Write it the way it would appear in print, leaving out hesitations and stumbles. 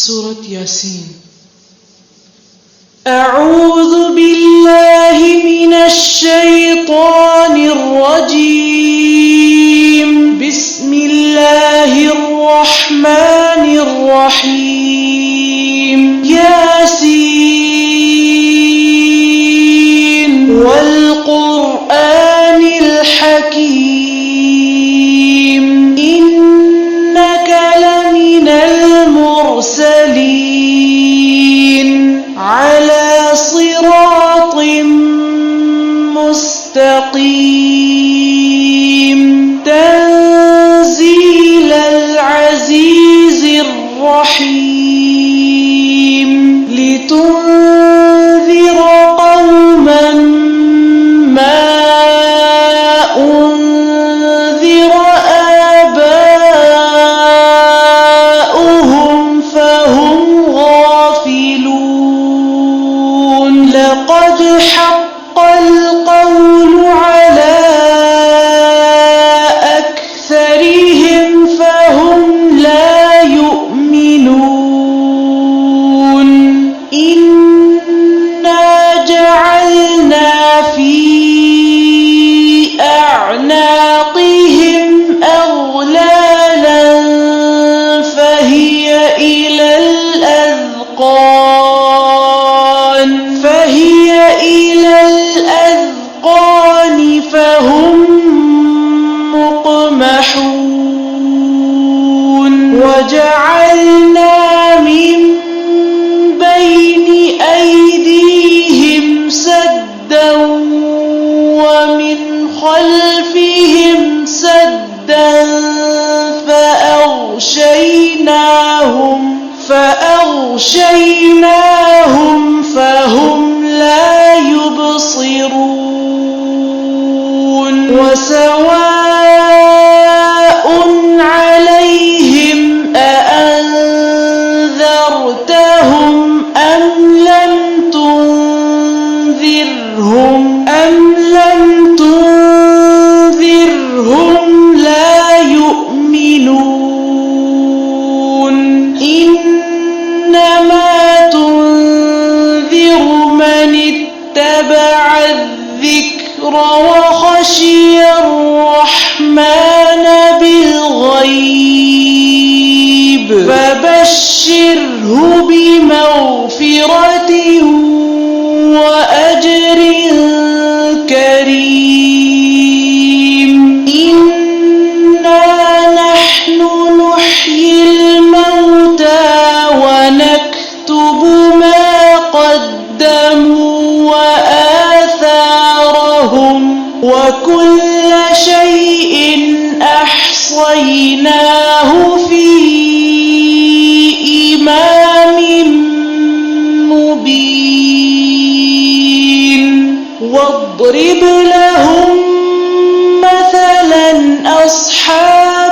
سورة ياسين. أعوذ بالله من الشيطان الرجيم. بسم الله الرحمن الرحيم. ياسين والقرآن الحكيم إنك لمن المرسلين على صراط مستقيم تنزيل العزيز الرحيم لتنذر قوما ما أنذر آباؤهم فهم غافلون. لقد حق القول على أكثرهم فهم لا يؤمنون. إنا جعلنا في أعناقهم أغلالا فهي إلى الأذقان فهم مقمحون. وجعلنا من بين أيديهم سدا ومن خلفهم سدا فأغشيناهم فهم لا يبصرون. وسواء عليهم أأنذرتهم أم لم تنذرهم لا يؤمنون. إنما تنذر من اتبع الذكر وخشي الرحمن بالغيب فبشره بمغفرة وأجر كريم. إنا نحن نحيي الموتى ونكتب ما قدموا وآثارهم وكل شيء أحصيناه في إمام مبين. واضرب لهم مثلا أصحاب